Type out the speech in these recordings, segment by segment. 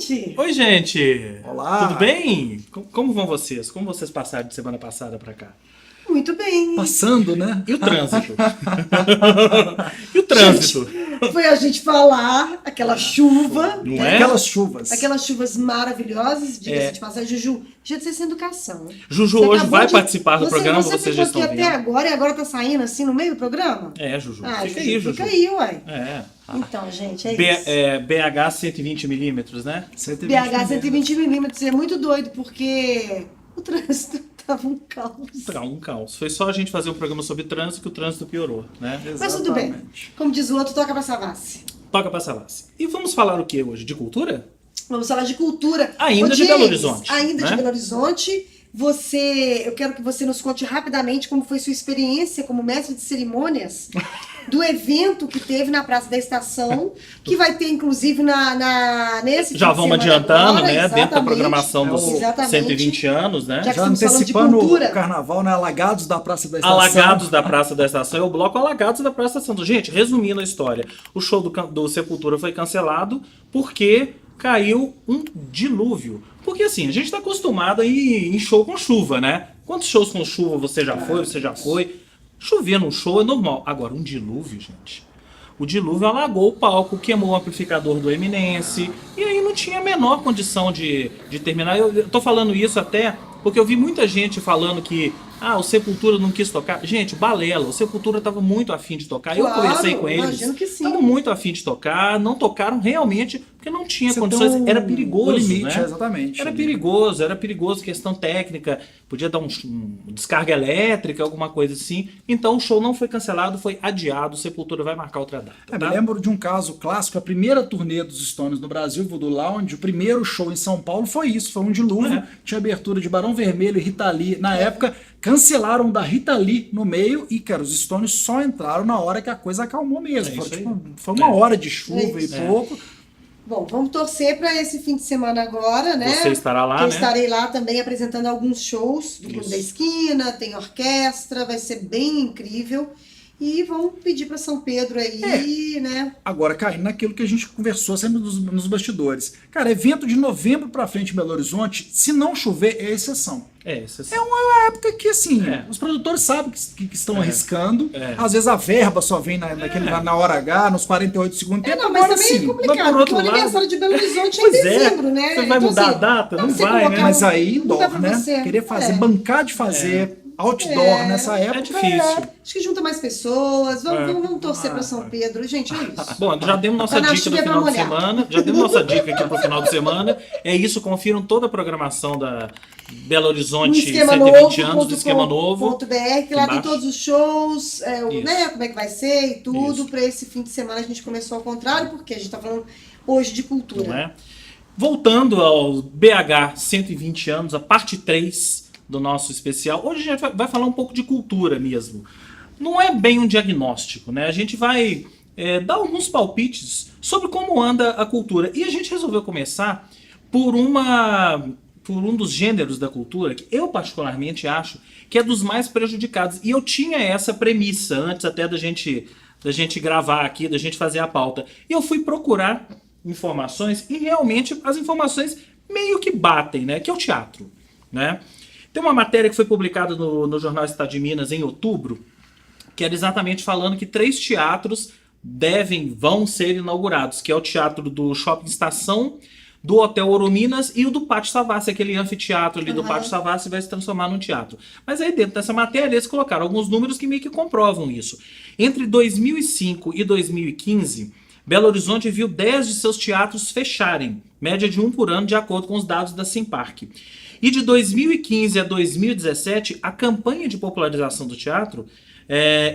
gente! Oi, gente! Olá! Tudo bem? Como vão vocês? Como vocês passaram de semana passada pra cá? Muito bem! Passando, né? E o trânsito? E o trânsito? Gente, foi a gente falar aquela chuva, Não né? é? Aquelas chuvas. Aquelas chuvas maravilhosas, diga-se de passagem, Juju, já de ser sem educação. Juju Você hoje acabou vai de- participar do programa, Você vocês já ficou estão aqui até vendo. agora e agora tá saindo assim no meio do programa? É, Juju. Ah, Fica aí, Juju. Fica aí, uai. É. Então, gente, é isso. BH 120 milímetros, né? 120 BH 120 milímetros é muito doido, porque o trânsito tava um caos. Um caos. Foi só a gente fazer um programa sobre trânsito que o trânsito piorou, né? Mas tudo bem. Exatamente. Como diz o outro, toca pra Savassi. Toca pra Savassi. E vamos falar o que hoje? De cultura? Vamos falar de cultura. Ainda Ô, de Belo James, Horizonte, Ainda né? de Belo Horizonte. Eu quero que você nos conte rapidamente como foi sua experiência como mestre de cerimônias do evento que teve na Praça da Estação, que vai ter inclusive nesse Já fim de vamos semana adiantando, agora, né? Dentro da exatamente. programação dos Exatamente. 120 anos, né? Já que Já estamos falando de antecipando cultura. o carnaval, né? Alagados da Praça da Estação. Alagados da Praça da Estação é o bloco Alagados da Praça da Estação. Gente, resumindo a história, o show do Sepultura foi cancelado porque caiu um dilúvio. Porque assim, a gente tá acostumado a ir em show com chuva, né? Quantos shows com chuva você já foi? Você já foi? Chover num show é normal. Agora, um dilúvio, gente. O dilúvio alagou o palco, queimou o amplificador do Eminence, e aí não tinha a menor condição de terminar. Eu tô falando isso até porque eu vi muita gente falando que o Sepultura não quis tocar. Gente, balela, o Sepultura tava muito afim de tocar. Claro, eu conversei com eles, imagino que sim. estavam muito afim de tocar, não tocaram realmente porque não tinha Você condições, tem era perigoso, o limite, né? exatamente. Era perigoso, questão técnica, podia dar um descarga elétrica, alguma coisa assim. Então o show não foi cancelado, foi adiado, o Sepultura vai marcar outra data. Me Tá? lembro de um caso clássico, a primeira turnê dos Stones no Brasil, Voodoo Lounge, o primeiro show em São Paulo foi isso, foi um dilúvio, tinha abertura de Barão Vermelho e Rita Lee. Na época, cancelaram da Rita Lee no meio e, cara, os Stones só entraram na hora que a coisa acalmou mesmo. É isso aí. Foi uma hora de chuva e isso. pouco. Bom, vamos torcer para esse fim de semana agora, né? Você estará lá, Que eu né? estarei lá também apresentando alguns shows do Clube Isso. da Esquina, tem orquestra, vai ser bem incrível. E vamos pedir para São Pedro aí, né? Agora, caindo naquilo que a gente conversou sempre nos bastidores. Cara, evento de novembro pra frente em Belo Horizonte, se não chover, é exceção. Essa É uma época que, assim, É. os produtores sabem que estão arriscando. É. Às vezes a verba só vem na hora H, nos 48 segundos. Não, mas Agora também é sim. Mas complicado, por porque o outro lado- aniversário de Belo Horizonte é em Pois é. dezembro, né? Você vai mudar a data? Não você vai, colocar né? Mas aí, não dá indoor, pra né? você. Querer fazer, É. bancar de fazer outdoor nessa época. difícil. Acho que junta mais pessoas, vamos torcer Ah, para São Pedro. Gente, é isso. Bom, já demos nossa Tá na dica do chuva pra final de molhar. semana. Já demos nossa dica aqui pro final de semana. É isso, confiram toda a programação da Belo No Horizonte esquema 120 anos, do esquema novo. .br, que lá tem Embaixo. todos os shows, Isso. né, como é que vai ser e tudo. Isso. Para esse fim de semana a gente começou ao contrário, porque a gente tá falando hoje de cultura. Não é? Voltando ao BH 120 anos, a parte 3 do nosso especial. Hoje a gente vai falar um pouco de cultura mesmo. Não é bem um diagnóstico, né? A gente vai dar alguns palpites sobre como anda a cultura. E a gente resolveu começar por um dos gêneros da cultura que eu particularmente acho que é dos mais prejudicados. E eu tinha essa premissa antes até da gente gravar aqui, da gente fazer a pauta. E eu fui procurar informações e realmente as informações meio que batem, né? Que é o teatro, né? Tem uma matéria que foi publicada no Jornal Estado de Minas em outubro, que era exatamente falando que 3 teatros vão ser inaugurados, que é o teatro do Shopping Estação, do Hotel Ouro Minas e o do Pátio Savassi, aquele anfiteatro ali do Pátio Savassi vai se transformar num teatro. Mas aí dentro dessa matéria eles colocaram alguns números que meio que comprovam isso. Entre 2005 e 2015, Belo Horizonte viu 10 de seus teatros fecharem, média de 1 por ano, de acordo com os dados da Simparc. E de 2015 a 2017, a campanha de popularização do teatro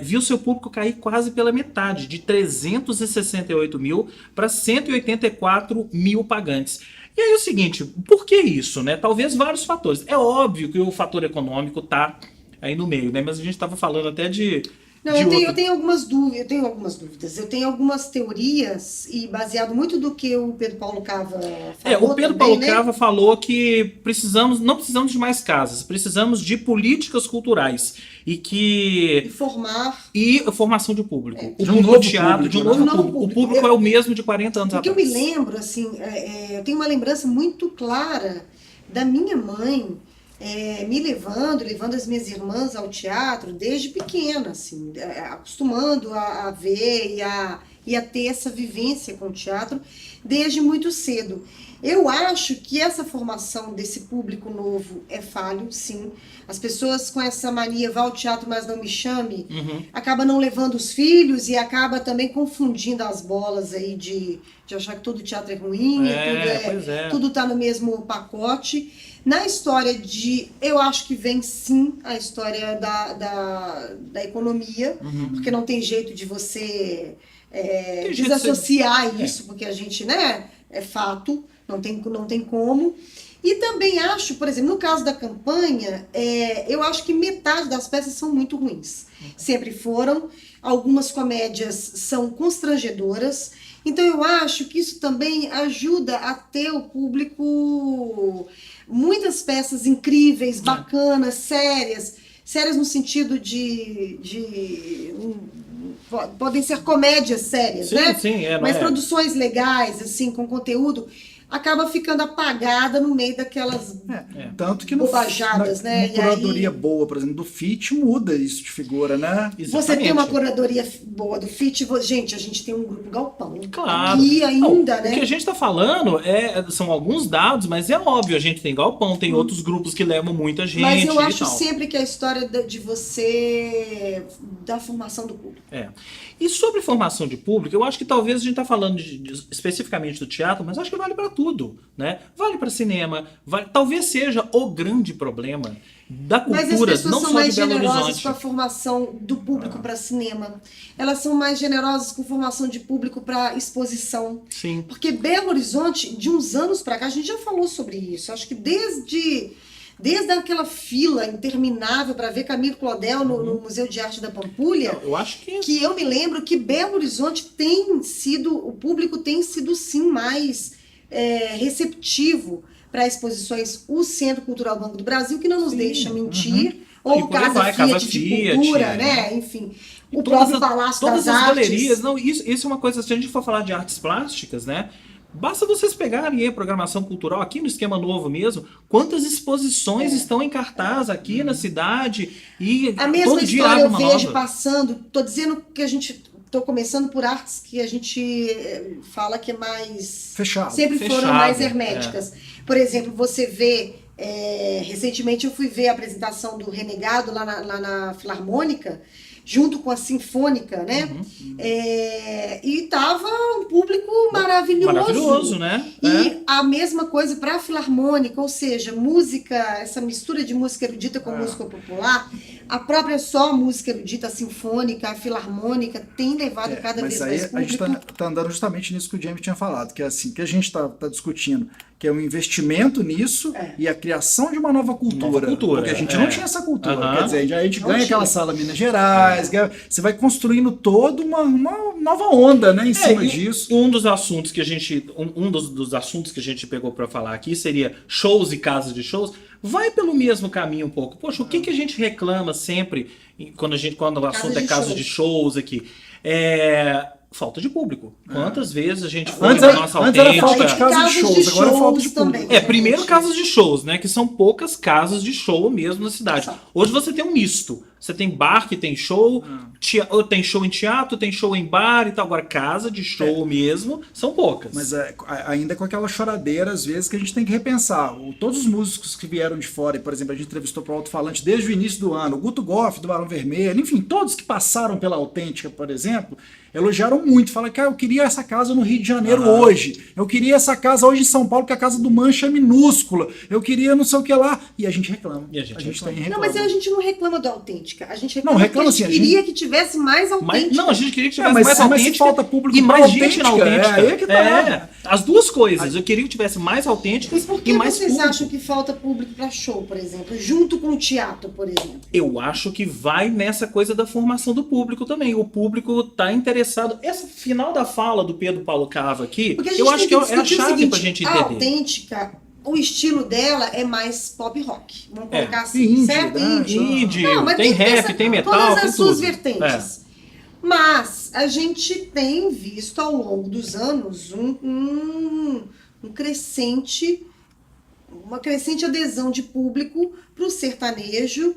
viu seu público cair quase pela metade, de 368 mil para 184 mil pagantes. E aí é o seguinte, por que isso, né? Talvez vários fatores. É óbvio que o fator econômico está aí no meio, né? Mas a gente estava falando até de Não, eu tenho algumas dúvidas, eu tenho algumas teorias, e baseado muito do que o Pedro Paulo Cava falou. O Pedro Paulo Cava falou que não precisamos de mais casas, precisamos de políticas culturais e formação de público. O novo teatro, de um novo público. O público é o mesmo de 40 anos atrás. Porque eu me lembro, assim, eu tenho uma lembrança muito clara da minha mãe me levando as minhas irmãs ao teatro desde pequena, assim, acostumando a ver e a ter essa vivência com o teatro desde muito cedo. Eu acho que essa formação desse público novo é falho, sim. As pessoas com essa mania, vá ao teatro, mas não me chame, acaba não levando os filhos e acaba também confundindo as bolas aí de achar que todo teatro é ruim, tudo tá no mesmo pacote. Na história eu acho que vem sim a história da economia, porque não tem jeito de você desassociar isso, porque a gente, é fato, não tem como. E também acho, por exemplo, no caso da campanha, eu acho que metade das peças são muito ruins. Sempre foram. Algumas comédias são constrangedoras. Então eu acho que isso também ajuda a ter o público... Muitas peças incríveis, bacanas, sérias no sentido podem ser comédias sérias, né? Sim, mas produções legais, assim, com conteúdo, acaba ficando apagada no meio daquelas tanto que bobajadas, né? Uma curadoria boa, por exemplo, do FIT muda isso de figura, né? Exatamente. Você tem uma curadoria boa do FIT, gente, a gente tem um grupo galpão. Claro. Aqui ainda, né? O que a gente está falando são alguns dados, mas é óbvio, a gente tem galpão, tem outros grupos que levam muita gente. Mas eu acho sempre que a história de você, da formação do público. E sobre formação de público, eu acho que talvez a gente está falando especificamente do teatro, mas acho que vale para tudo, né? Vale para cinema, talvez seja o grande problema da cultura, não só de Belo Horizonte. Mas as pessoas são mais generosas com a formação do público para cinema. Elas são mais generosas com formação de público para exposição. Sim. Porque Belo Horizonte, de uns anos para cá, a gente já falou sobre isso. Acho que desde aquela fila interminável para ver Camilo Claudel no Museu de Arte da Pampulha, eu acho que eu me lembro que Belo Horizonte o público tem sido sim mais receptivo para exposições. O Centro Cultural Banco do Brasil, que não nos deixa mentir, ou o Casa Fiat de Cultura, né? Enfim, o próprio Palácio das Artes. Todas as galerias, isso é uma coisa, se a gente for falar de artes plásticas, né? Basta vocês pegarem a programação cultural aqui no Esquema Novo mesmo, quantas exposições estão em cartaz aqui na cidade e a mesma todo dia história abre uma eu vejo nova. passando, tô dizendo que estou começando por artes que a gente fala que é mais... Fechado. Sempre foram mais herméticas. Por exemplo, você vê... recentemente eu fui ver a apresentação do Renegado lá na Filarmônica, junto com a Sinfônica, né? E tava um público maravilhoso. Maravilhoso, né? E a mesma coisa para a Filarmônica, ou seja, música, essa mistura de música erudita com música popular, a própria só música erudita, a sinfônica, a filarmônica, tem levado cada vez mais público. A gente tá andando justamente nisso que o James tinha falado, que é assim, que a gente tá discutindo, que é um investimento nisso e a criação de uma nova cultura. Porque a gente não tinha essa cultura. Quer dizer, a gente ganha aquela sala Minas Gerais, você vai construindo toda uma nova onda, né, em cima disso. Um dos assuntos que a gente, dos assuntos que a gente pegou para falar aqui seria shows e casas de shows. Vai pelo mesmo caminho um pouco. Poxa, o que a gente reclama sempre quando o assunto é casa de shows aqui? Falta de público. Quantas vezes a gente foi na nossa autêntica... Antes era falta de casas de shows, agora é falta de público. Também, primeiro casas de shows, né? Que são poucas casas de show mesmo na cidade. Hoje você tem um misto. Você tem bar que tem show, tem show em teatro, tem show em bar e tal. Agora, casa de show mesmo, são poucas. Mas ainda com aquela choradeira, às vezes, que a gente tem que repensar. Todos os músicos que vieram de fora, e, por exemplo, a gente entrevistou para o Alto-Falante desde o início do ano, o Guto Goff, do Barão Vermelho, enfim, todos que passaram pela Autêntica, por exemplo, Elogiaram muito, falaram que eu queria essa casa no Rio de Janeiro hoje, eu queria essa casa hoje em São Paulo, que a casa do Mancha é minúscula, eu queria não sei o que lá, e a gente reclama. E a gente tem reclama. Não, mas a gente não reclama do Autêntica. A gente Não, reclama reclama porque a assim, gente queria que tivesse mais Autêntica. Não, a gente queria que tivesse mas, mais mas se autêntica falta público e pra mais gente na autêntica, autêntica. aí é que tá. As duas coisas. Eu queria que tivesse mais autênticas Mas por e que mais vocês público. acham que falta público para show, por exemplo? Junto com o teatro, por exemplo. Eu acho que vai nessa coisa da formação do público também. O público tá interessado. Essa final da fala do Pedro Paulo Cava aqui, Porque a gente eu acho tem que é a discutir o chave seguinte, pra gente a entender. Autêntica, o estilo dela é mais pop rock. Vamos É. colocar assim, Indie, certo? né? Indie, Não, mas tem rap, essa- tem metal, todas tem as suas tudo. vertentes. Mas a gente tem visto ao longo dos anos um crescente, uma crescente adesão de público pro sertanejo,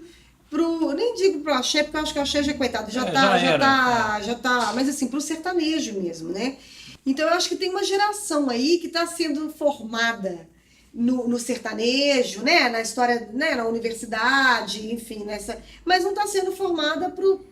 nem digo pro axé, porque eu acho que o axé já, coitado, já tá, mas assim, pro sertanejo mesmo, né? Então eu acho que tem uma geração aí que está sendo formada no sertanejo, né? Na história, né? Na universidade, enfim, mas não está sendo formada pro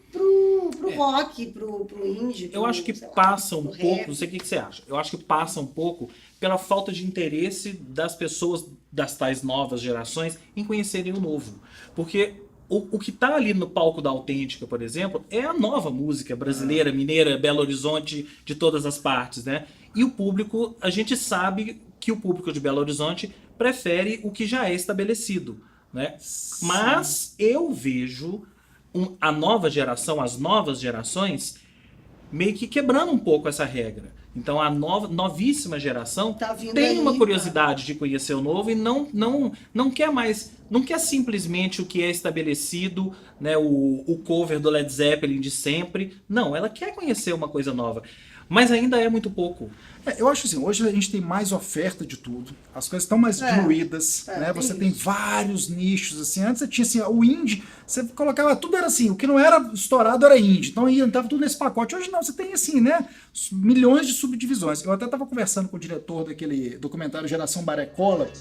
rock, pro indie. Eu acho que sei lá, passa um pro pouco, rap. não sei o que você acha, eu acho que passa um pouco pela falta de interesse das pessoas das tais novas gerações em conhecerem o novo. Porque o que está ali no palco da Autêntica, por exemplo, é a nova música brasileira, mineira, Belo Horizonte, de todas as partes, né? E o público, a gente sabe que o público de Belo Horizonte prefere o que já é estabelecido, né? Mas eu vejo a nova geração, as novas gerações, meio que quebrando um pouco essa regra. Então a novíssima geração Tá vindo tem aí, uma curiosidade de conhecer o novo e não quer mais, não quer simplesmente o que é estabelecido, né, o cover do Led Zeppelin de sempre. Não, ela quer conhecer uma coisa nova. Mas ainda é muito pouco. Eu acho assim, hoje a gente tem mais oferta de tudo, as coisas estão mais diluídas, né? Você tem vários nichos, assim, antes você tinha assim, o indie, você colocava, tudo era assim, o que não era estourado era indie, então entrava tudo nesse pacote. Hoje não, você tem assim, né, milhões de subdivisões. Eu até estava conversando com o diretor daquele documentário Geração Barecola,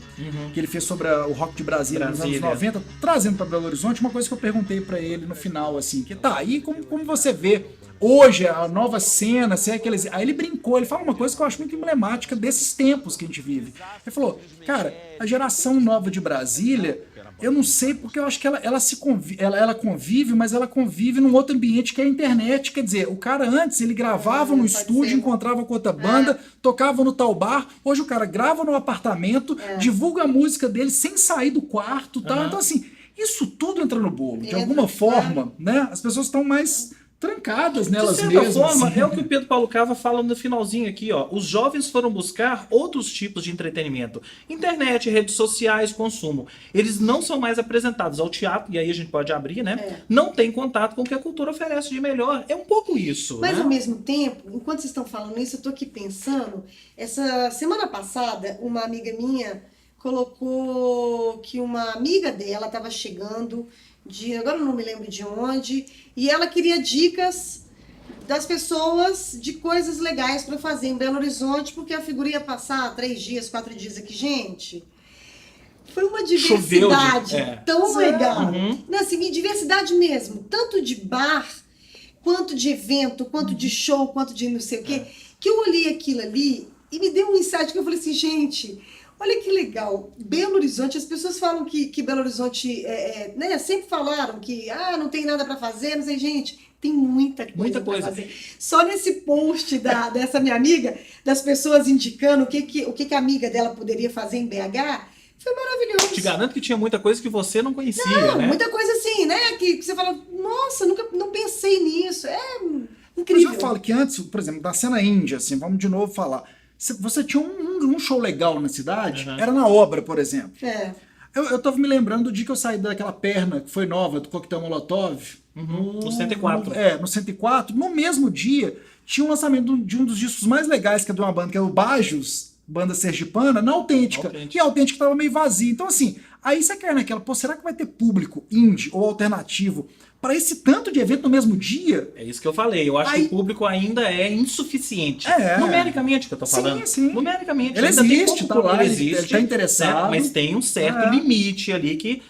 que ele fez sobre o rock de Brasília nos anos 90, trazendo para Belo Horizonte, uma coisa que eu perguntei para ele no final, assim, que tá, aí como você vê hoje a nova cena, se é aqueles... Aí ele brincou, ele fala uma coisa que eu acho muito emblemática desses tempos que a gente vive. Ele falou, cara, a geração nova de Brasília, eu não sei porque eu acho que ela convive, mas ela convive num outro ambiente que é a internet. Quer dizer, o cara antes, ele gravava no estúdio, encontrava com outra banda, tocava no tal bar. Hoje o cara grava no apartamento, divulga a música dele sem sair do quarto, tal. Então assim, isso tudo entra no bolo. De alguma forma, né? As pessoas estão mais trancadas nelas de certa mesmas. forma, Assim. é o que o Pedro Paulo Cava fala no finalzinho aqui, ó. Os jovens foram buscar outros tipos de entretenimento. Internet, redes sociais, consumo. Eles não são mais apresentados ao teatro, e aí a gente pode abrir, né? Não tem contato com o que a cultura oferece de melhor. É um pouco isso, Mas né? ao mesmo tempo, enquanto vocês estão falando isso, eu tô aqui pensando, essa semana passada, uma amiga minha colocou que uma amiga dela estava chegando agora eu não me lembro de onde, e ela queria dicas das pessoas de coisas legais para fazer em Belo Horizonte, porque a figura ia passar 3 dias, 4 dias aqui. Gente, foi uma diversidade tão legal. Não, assim, diversidade mesmo, tanto de bar, quanto de evento, quanto de show, quanto de não sei o quê, que eu olhei aquilo ali e me deu um insight que eu falei assim, gente... Olha que legal, Belo Horizonte, as pessoas falam que Belo Horizonte, né, sempre falaram que não tem nada para fazer, não sei, gente, tem muita coisa para fazer. Só nesse post dessa minha amiga, das pessoas indicando o que a amiga dela poderia fazer em BH, foi maravilhoso. Te garanto que tinha muita coisa que você não conhecia, né? Muita coisa assim, né, que você fala, nossa, não pensei nisso, é incrível. Mas eu falo que antes, por exemplo, da cena índia, assim, vamos de novo falar, você tinha um show legal na cidade, era na Obra, por exemplo. Eu tava me lembrando do dia que eu saí daquela perna que foi nova, do Coquetel Molotov. No 104. No 104. No mesmo dia, tinha um lançamento de um dos discos mais legais, que é de uma banda, que é o Bajos, banda sergipana, na Autêntica. E a Autêntica tava meio vazia. Então, assim, aí você quer naquela, será que vai ter público indie ou alternativo para esse tanto de evento no mesmo dia? É isso que eu falei. Eu acho que o público ainda é insuficiente. Numericamente que eu tô falando. Sim. Numericamente. Ele ainda existe, tem pouco, tá lá, ele existe, ele tá interessado. Né? Mas tem um certo limite ali que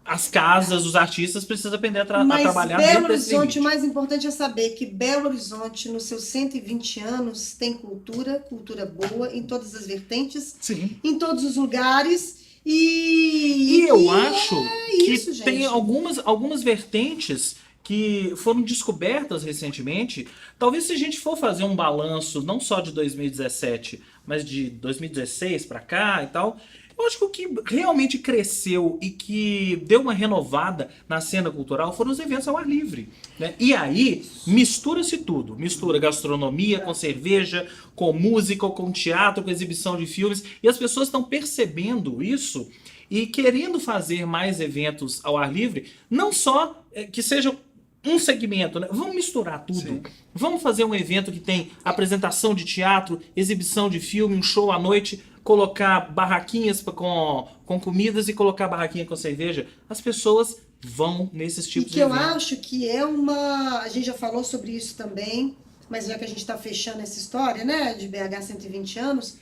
as casas, os artistas precisam aprender a Mas trabalhar Belo dentro desse Horizonte, o limite. mais importante é saber que Belo Horizonte, nos seus 120 anos, tem cultura boa, em todas as vertentes, Sim. em todos os lugares. E eu acho que isso, gente. tem algumas vertentes que foram descobertas recentemente. Talvez se a gente for fazer um balanço não só de 2017, mas de 2016 para cá e tal, eu acho que o que realmente cresceu e que deu uma renovada na cena cultural foram os eventos ao ar livre, né? E aí mistura-se tudo. Mistura gastronomia com cerveja, com música, com teatro, com exibição de filmes. E as pessoas estão percebendo isso e querendo fazer mais eventos ao ar livre, não só que sejam um segmento, né? Vamos misturar tudo. Sim. Vamos fazer um evento que tem apresentação de teatro, exibição de filme, um show à noite, colocar barraquinhas com comidas e colocar barraquinha com cerveja. As pessoas vão nesses E tipos que de eu eventos. acho que é uma... A gente já falou sobre isso também, mas já que a gente está fechando essa história, né, de BH 120 anos,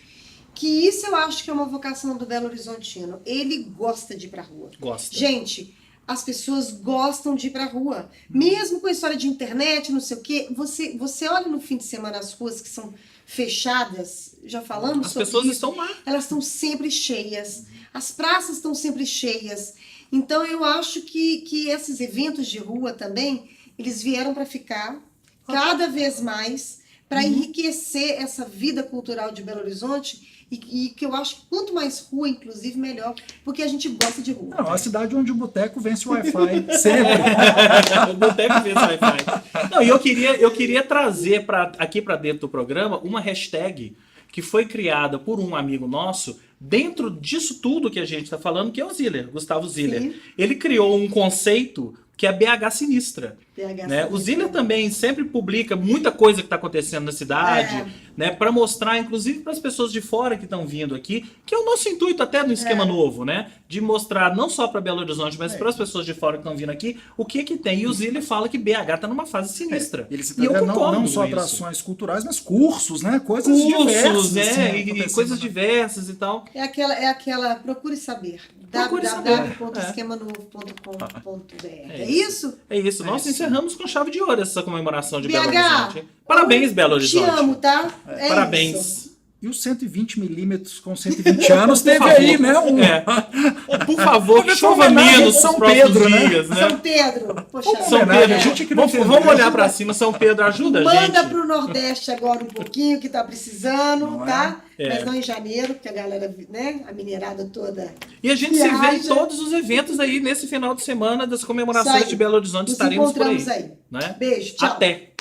que isso eu acho que é uma vocação do Belo Horizontino. Ele gosta de ir pra rua. Gosta. Gente, as pessoas gostam de ir pra rua. Mesmo com a história de internet, não sei o quê, você olha no fim de semana as ruas que são fechadas, já falamos As sobre pessoas isso. estão lá. Elas estão sempre cheias. As praças estão sempre cheias. Então eu acho que esses eventos de rua também, eles vieram para ficar cada vez mais, para enriquecer essa vida cultural de Belo Horizonte. E que eu acho que quanto mais rua, inclusive, melhor. Porque a gente gosta de rua. Não, é uma cidade onde o boteco vence o Wi-Fi. Sempre. O boteco vê Wi-Fi. Não, e eu queria trazer aqui para dentro do programa uma hashtag que foi criada por um amigo nosso dentro disso tudo que a gente está falando, que é o Ziller, Gustavo Ziller. Sim. Ele criou um conceito que é BH Sinistra. BH Né? O Sinistra. Ziller também sempre publica muita coisa que está acontecendo na cidade, É. né? Para mostrar, inclusive para as pessoas de fora que estão vindo aqui, que é o nosso intuito até no esquema novo, né? De mostrar não só para Belo Horizonte, mas para as pessoas de fora que estão vindo aqui, o que tem. E o Ziller fala que BH está numa fase sinistra. Ele se E eu concordo não só com isso. atrações culturais, mas cursos, né? Coisas Cursos, diversas. né? assim, E acontecendo, coisas né? diversas e tal. É aquela procure saber. Procure saber. www.esquemanovo.com.br. É É isso? É isso. Nós encerramos com chave de ouro essa comemoração de Belo BH, Horizonte. Parabéns, Belo Horizonte. Te amo, tá? É Parabéns. isso. E os 120 milímetros com 120 anos teve favor. aí, né? Por favor, que Foi chova homenagem menos a São nos próximos Pedro, né? dias, né? São Pedro. Poxa, São homenagem, Pedro, a gente que não vamos entendeu. olhar pra cima. São Pedro, ajuda a manda gente. pro Nordeste agora um pouquinho, que tá precisando, Não é? tá? É. Mas não em janeiro, porque a galera, né? A minerada toda. E a gente se vê em Viaja. todos os eventos aí nesse final de semana das comemorações Isso aí. de Belo Horizonte. Nos Estaremos por aí. encontramos aí. Né? Beijo, tchau. Até.